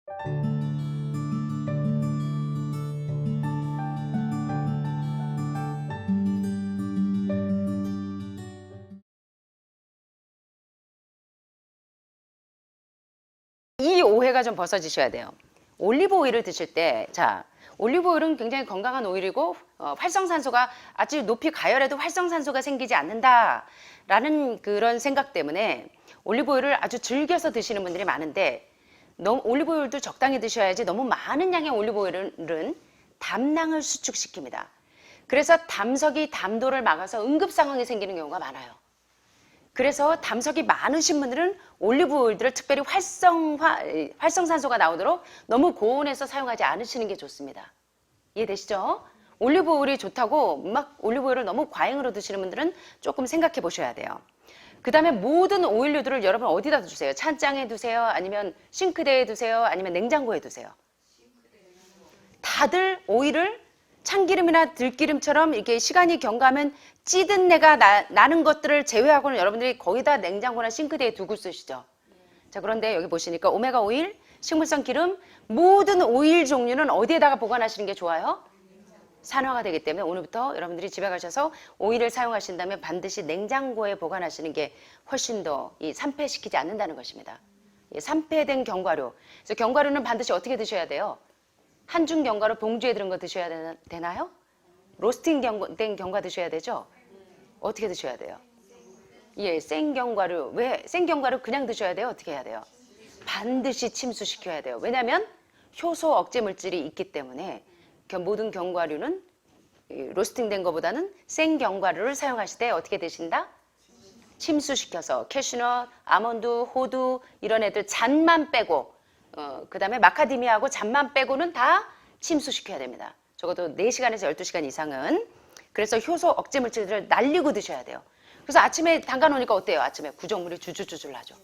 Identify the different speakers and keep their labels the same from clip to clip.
Speaker 1: 이 오해가 좀 벗어지셔야 돼요. 올리브 오일을 드실 때, 자, 올리브 오일은 굉장히 건강한 오일이고 활성산소가 아주 높이 가열해도 활성산소가 생기지 않는다라는 그런 생각 때문에 올리브 오일을 아주 즐겨서 드시는 분들이 많은데, 너무 올리브 오일도 적당히 드셔야지 너무 많은 양의 올리브 오일은 담낭을 수축시킵니다. 그래서 담석이 담도를 막아서 응급 상황이 생기는 경우가 많아요. 그래서 담석이 많으신 분들은 올리브 오일들을 특별히 활성산소가 나오도록 너무 고온에서 사용하지 않으시는 게 좋습니다. 이해되시죠? 올리브 오일이 좋다고 막 올리브 오일을 너무 과잉으로 드시는 분들은 조금 생각해 보셔야 돼요. 그 다음에 모든 오일류들을 여러분 어디다 두세요? 찬장에 두세요? 아니면 싱크대에 두세요? 아니면 냉장고에 두세요? 다들 오일을 참기름이나 들기름처럼 이렇게 시간이 경과하면 찌든 내가 나는 것들을 제외하고는 여러분들이 거의 다 냉장고나 싱크대에 두고 쓰시죠. 자, 그런데 여기 보시니까 오메가 오일, 식물성 기름, 모든 오일 종류는 어디에다가 보관하시는 게 좋아요? 산화가 되기 때문에 오늘부터 여러분들이 집에 가셔서 오일을 사용하신다면 반드시 냉장고에 보관하시는 게 훨씬 더 산패시키지 않는다는 것입니다. 산패된 견과류. 그래서 견과류는 반드시 어떻게 드셔야 돼요? 한중 견과류 봉지에 들은 거 드셔야 되나요? 로스팅 된 견과 드셔야 되죠? 어떻게 드셔야 돼요? 예, 생견과류. 왜 생견과류 그냥 드셔야 돼요? 어떻게 해야 돼요? 반드시 침수시켜야 돼요. 왜냐하면 효소 억제 물질이 있기 때문에 모든 견과류는 로스팅된 것보다는 생견과류를 사용하실 때 어떻게 되신다? 침수시켜서 캐슈넛, 아몬드, 호두 이런 애들 잔만 빼고 그 다음에 마카데미아하고 잔만 빼고는 다 침수시켜야 됩니다. 적어도 4시간에서 12시간 이상은. 그래서 효소 억제 물질들을 날리고 드셔야 돼요. 그래서 아침에 담가 놓으니까 어때요? 아침에 구정물이 주줄주줄 나죠.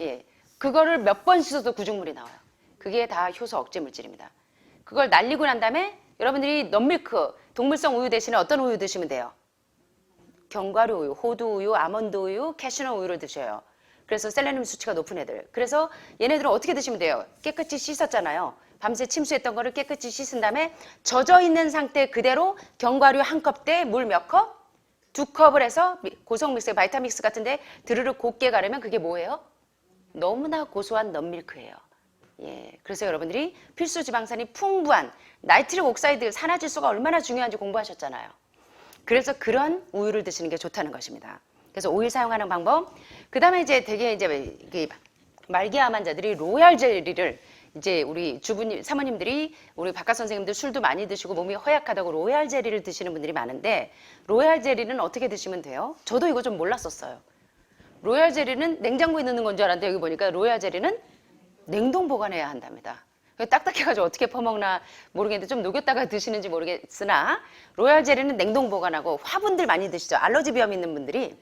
Speaker 1: 예, 그거를 몇 번 씻어도 구정물이 나와요. 그게 다 효소 억제 물질입니다. 그걸 날리고 난 다음에 여러분들이 넛밀크, 동물성 우유 대신에 어떤 우유 드시면 돼요? 견과류 우유, 호두 우유, 아몬드 우유, 캐슈넛 우유를 드셔요. 그래서 셀레늄 수치가 높은 애들. 그래서 얘네들은 어떻게 드시면 돼요? 깨끗이 씻었잖아요. 밤새 침수했던 거를 깨끗이 씻은 다음에 젖어 있는 상태 그대로 견과류 한 컵 대 물 몇 컵? 2컵을 해서 고성 믹스, 바이타믹스 같은데 드르륵 곱게 가르면 그게 뭐예요? 너무나 고소한 넛밀크예요. 예, 그래서 여러분들이 필수 지방산이 풍부한 나이트릭 옥사이드 산화질소가 얼마나 중요한지 공부하셨잖아요. 그래서 그런 우유를 드시는 게 좋다는 것입니다. 그래서 오일 사용하는 방법. 그 다음에 이제 되게 이제 말기암 환자들이 로얄 젤리를 이제 우리 주부님, 사모님들이 우리 박가 선생님들 술도 많이 드시고 몸이 허약하다고 로얄 젤리를 드시는 분들이 많은데 로얄 젤리는 어떻게 드시면 돼요? 저도 이거 좀 몰랐었어요. 로얄 젤리는 냉장고에 넣는 건 줄 알았는데 여기 보니까 로얄 젤리는 냉동 보관해야 한답니다. 딱딱해가지고 어떻게 퍼먹나 모르겠는데 좀 녹였다가 드시는지 모르겠으나 로얄 젤리는 냉동 보관하고 화분들 많이 드시죠. 알러지 비염 있는 분들이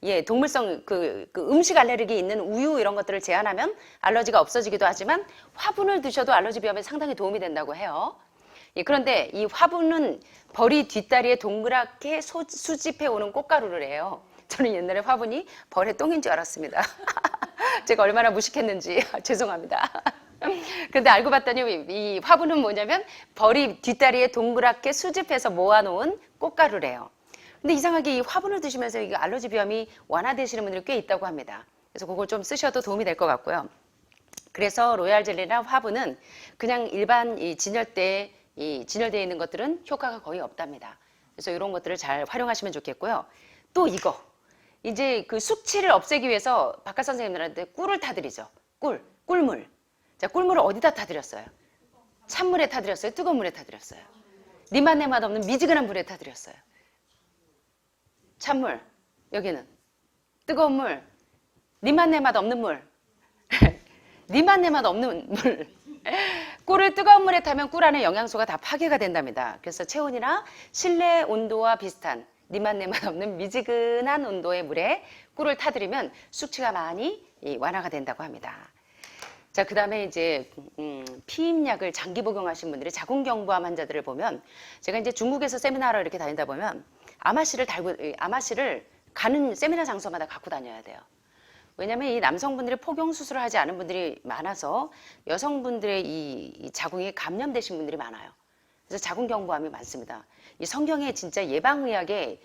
Speaker 1: 예, 동물성 그 음식 알레르기 있는 우유 이런 것들을 제한하면 알러지가 없어지기도 하지만 화분을 드셔도 알러지 비염에 상당히 도움이 된다고 해요. 예, 그런데 이 화분은 벌이 뒷다리에 동그랗게 수집해 오는 꽃가루를 해요. 저는 옛날에 화분이 벌의 똥인 줄 알았습니다. 제가 얼마나 무식했는지 죄송합니다. 근데 알고 봤더니 이 화분은 뭐냐면 벌이 뒷다리에 동그랗게 수집해서 모아놓은 꽃가루래요. 근데 이상하게 이 화분을 드시면서 이 알러지 비염이 완화되시는 분들이 꽤 있다고 합니다. 그래서 그걸 좀 쓰셔도 도움이 될 것 같고요. 그래서 로얄 젤리나 화분은 그냥 일반 이 진열대에 있는 것들은 효과가 거의 없답니다. 그래서 이런 것들을 잘 활용하시면 좋겠고요. 또 이거 이제 그 숙취를 없애기 위해서 박가 선생님들한테 꿀을 타드리죠. 꿀물. 자, 꿀물을 어디다 타드렸어요? 찬물에 타드렸어요? 뜨거운 물에 타드렸어요? 니맛 내맛 없는 미지근한 물에 타드렸어요. 찬물, 여기는 뜨거운 물, 니맛 내맛 없는 물, 니맛 내맛 없는 물. 꿀을 뜨거운 물에 타면 꿀 안에 영양소가 다 파괴가 된답니다. 그래서 체온이나 실내 온도와 비슷한 니맛 내맛 없는 미지근한 온도의 물에 꿀을 타드리면 숙취가 많이 완화가 된다고 합니다. 자, 그 다음에 이제 피임약을 장기 복용하신 분들이 자궁경부암 환자들을 보면 제가 이제 중국에서 세미나를 이렇게 다니다 보면 아마씨를 가는 세미나 장소마다 갖고 다녀야 돼요. 왜냐하면 이 남성분들이 포경 수술을 하지 않은 분들이 많아서 여성분들의 이 자궁이 감염되신 분들이 많아요. 그래서 자궁경부암이 많습니다. 이 성경에 진짜 예방의학이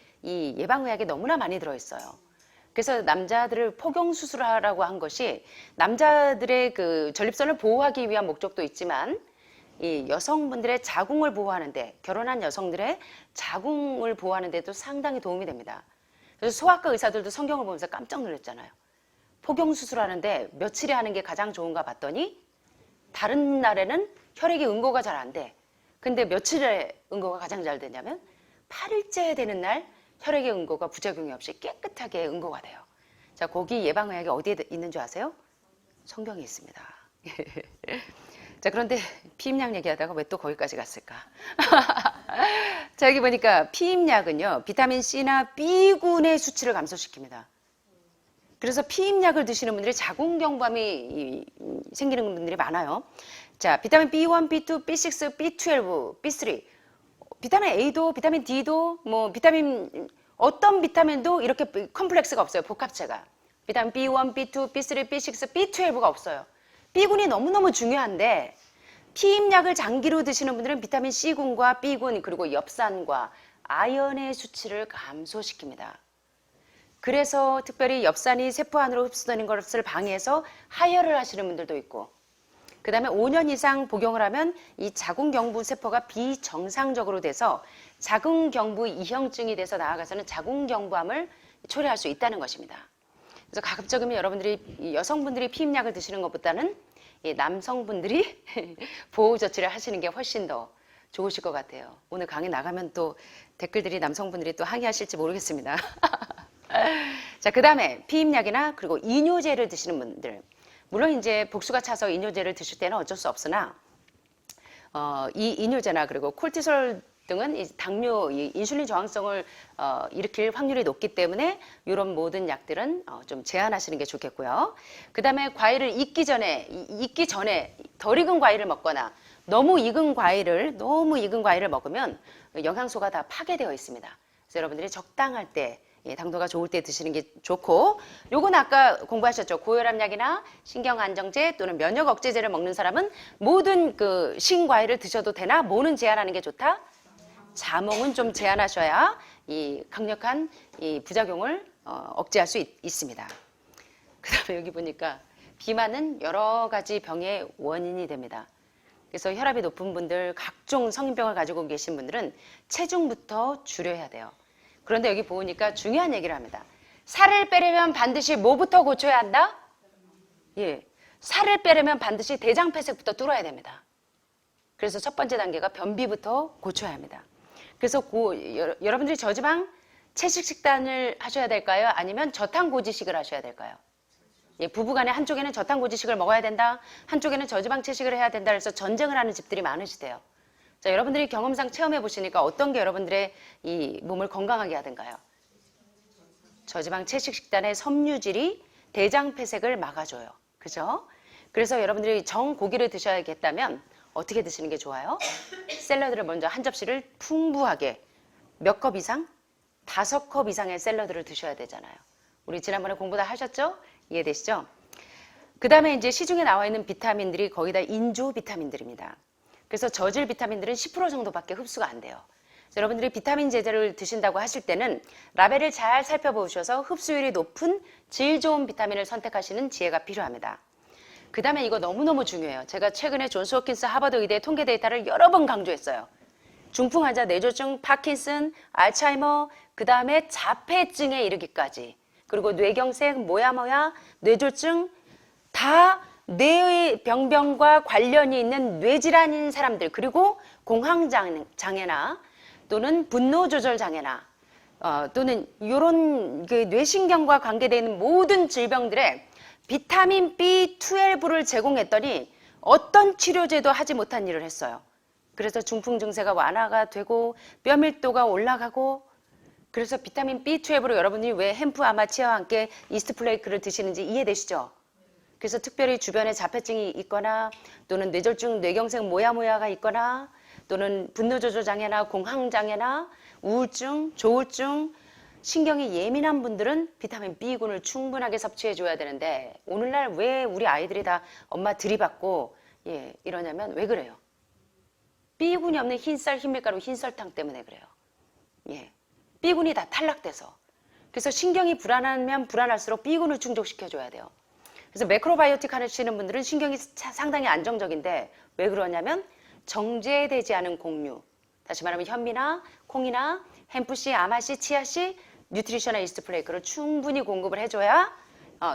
Speaker 1: 너무나 많이 들어있어요. 그래서 남자들을 포경 수술하라고 한 것이 남자들의 그 전립선을 보호하기 위한 목적도 있지만 이 여성분들의 자궁을 보호하는데, 결혼한 여성들의 자궁을 보호하는 데도 상당히 도움이 됩니다. 그래서 소아과 의사들도 성경을 보면서 깜짝 놀랐잖아요. 포경 수술하는데 며칠에 하는 게 가장 좋은가 봤더니 다른 날에는 혈액이 응고가 잘 안 돼. 근데 며칠에 응고가 가장 잘 되냐면 8일째 되는 날 혈액의 응고가 부작용이 없이 깨끗하게 응고가 돼요. 자, 거기 예방의학이 어디에 있는 줄 아세요? 성경에 있습니다. 자, 그런데 피임약 얘기하다가 왜 또 거기까지 갔을까? 자, 여기 보니까 피임약은요, 비타민 C나 B군의 수치를 감소시킵니다. 그래서 피임약을 드시는 분들이 자궁경부암이 생기는 분들이 많아요. 자, 비타민 B1, B2, B6, B12, B3, 비타민 A도, 비타민 D도, 뭐 어떤 비타민도 이렇게 컴플렉스가 없어요. 복합체가. 비타민 B1, B2, B3, B6, B12가 없어요. B군이 너무너무 중요한데 피임약을 장기로 드시는 분들은 비타민 C군과 B군, 그리고 엽산과 아연의 수치를 감소시킵니다. 그래서 특별히 엽산이 세포 안으로 흡수되는 것을 방해해서 하혈을 하시는 분들도 있고, 그 다음에 5년 이상 복용을 하면 이 자궁경부 세포가 비정상적으로 돼서 자궁경부 이형증이 돼서 나아가서는 자궁경부암을 초래할 수 있다는 것입니다. 그래서 가급적이면 여러분들이 여성분들이 피임약을 드시는 것보다는 남성분들이 보호 조치를 하시는 게 훨씬 더 좋으실 것 같아요. 오늘 강의 나가면 또 댓글들이 남성분들이 또 항의하실지 모르겠습니다. 자, 그 다음에 피임약이나 그리고 이뇨제를 드시는 분들, 물론 이제 복수가 차서 이뇨제를 드실 때는 어쩔 수 없으나 이 이뇨제나 그리고 콜티솔 등은 이 당뇨, 이 인슐린 저항성을 일으킬 확률이 높기 때문에 이런 모든 약들은 좀 제한하시는 게 좋겠고요. 그 다음에 과일을 익기 전에 덜 익은 과일을 먹거나 너무 익은 과일을 먹으면 영양소가 다 파괴되어 있습니다. 그래서 여러분들이 적당할 때, 당도가 좋을 때 드시는 게 좋고, 요건 아까 공부하셨죠. 고혈압약이나 신경안정제 또는 면역 억제제를 먹는 사람은 모든 그 신과일을 드셔도 되나? 뭐는 제한하는 게 좋다? 자몽은 좀 제한하셔야 이 강력한 이 부작용을 억제할 수 있습니다. 그 다음에 여기 보니까 비만은 여러 가지 병의 원인이 됩니다. 그래서 혈압이 높은 분들, 각종 성인병을 가지고 계신 분들은 체중부터 줄여야 돼요. 그런데 여기 보니까 중요한 얘기를 합니다. 살을 빼려면 반드시 뭐부터 고쳐야 한다? 예, 살을 빼려면 반드시 대장폐색부터 뚫어야 됩니다. 그래서 첫 번째 단계가 변비부터 고쳐야 합니다. 그래서 여러분들이 저지방 채식 식단을 하셔야 될까요? 아니면 저탄고지식을 하셔야 될까요? 예, 부부간에 한쪽에는 저탄고지식을 먹어야 된다, 한쪽에는 저지방 채식을 해야 된다, 그래서 전쟁을 하는 집들이 많으시대요. 자, 여러분들이 경험상 체험해 보시니까 어떤 게 여러분들의 이 몸을 건강하게 하던가요? 저지방 채식 식단의 섬유질이 대장폐색을 막아줘요. 그죠? 그래서 여러분들이 정고기를 드셔야겠다면 어떻게 드시는 게 좋아요? 샐러드를 먼저 한 접시를 풍부하게 몇 컵 이상? 5컵 이상의 샐러드를 드셔야 되잖아요. 우리 지난번에 공부 다 하셨죠? 이해되시죠? 그 다음에 이제 시중에 나와 있는 비타민들이 거의 다 인조 비타민들입니다. 그래서 저질 비타민들은 10% 정도밖에 흡수가 안 돼요. 그래서 여러분들이 비타민 제제를 드신다고 하실 때는 라벨을 잘 살펴보셔서 흡수율이 높은 질 좋은 비타민을 선택하시는 지혜가 필요합니다. 그 다음에 이거 너무너무 중요해요. 제가 최근에 존스 홉킨스 하버드 의대 통계 데이터를 여러 번 강조했어요. 중풍 환자, 뇌졸중, 파킨슨, 알츠하이머, 그 다음에 자폐증에 이르기까지, 그리고 뇌경색, 뇌졸중, 다 뇌의 병변과 관련이 있는 뇌질환인 사람들, 그리고 공황장애나 또는 분노조절장애나 또는 이런 뇌신경과 관계되는 모든 질병들에 비타민 B12를 제공했더니 어떤 치료제도 하지 못한 일을 했어요. 그래서 중풍 증세가 완화가 되고 뼈밀도가 올라가고, 그래서 비타민 B12로 여러분이 왜 햄프 아마치아와 함께 이스트 플레이크를 드시는지 이해되시죠? 그래서 특별히 주변에 자폐증이 있거나 또는 뇌졸중, 뇌경색 모야가 있거나 또는 분노조절장애나 공황장애나 우울증, 조울증, 신경이 예민한 분들은 비타민 B군을 충분하게 섭취해 줘야 되는데 오늘날 왜 우리 아이들이 다 엄마 들이받고 이러냐면 왜 그래요? B군이 없는 흰쌀, 흰밀가루, 흰설탕 때문에 그래요. B군이 다 탈락돼서. 그래서 신경이 불안하면 불안할수록 B군을 충족시켜 줘야 돼요. 그래서 매크로바이오틱 하시는 분들은 신경이 상당히 안정적인데 왜 그러냐면 정제되지 않은 곡류, 다시 말하면 현미나 콩이나 햄프씨, 아마씨, 치아씨, 뉴트리셔널 이스트 플레이크를 충분히 공급을 해줘야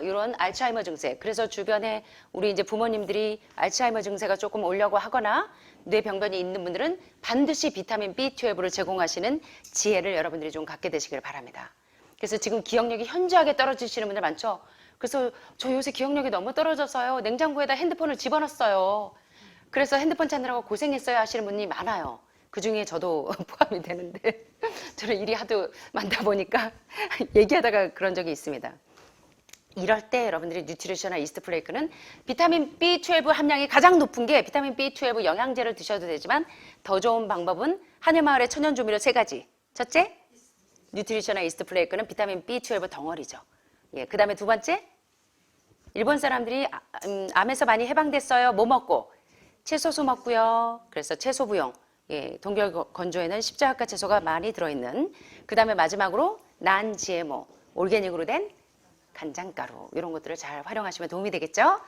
Speaker 1: 이런 알츠하이머 증세. 그래서 주변에 우리 이제 부모님들이 알츠하이머 증세가 조금 오려고 하거나 뇌병변이 있는 분들은 반드시 비타민 B12를 제공하시는 지혜를 여러분들이 좀 갖게 되시길 바랍니다. 그래서 지금 기억력이 현저하게 떨어지시는 분들 많죠? 그래서 저 요새 기억력이 너무 떨어져서요. 냉장고에다 핸드폰을 집어넣었어요. 그래서 핸드폰 찾느라고 고생했어요 하시는 분이 많아요. 그중에 저도 포함이 되는데 저는 일이 하도 많다 보니까 얘기하다가 그런 적이 있습니다. 이럴 때 여러분들이 뉴트리셔널 이스트 플레이크는 비타민 B12 함량이 가장 높은 게 비타민 B12 영양제를 드셔도 되지만 더 좋은 방법은 하늘마을의 천연조미료 3가지. 첫째, 뉴트리셔널 이스트 플레이크는 비타민 B12 덩어리죠. 그 다음에 두 번째, 일본 사람들이 암에서 많이 해방됐어요. 뭐 먹고? 채소수 먹고요. 그래서 채소 부용. 동결 건조에는 십자가 채소가 많이 들어있는. 그 다음에 마지막으로 난 GMO, 올게닉으로 된 간장가루 이런 것들을 잘 활용하시면 도움이 되겠죠?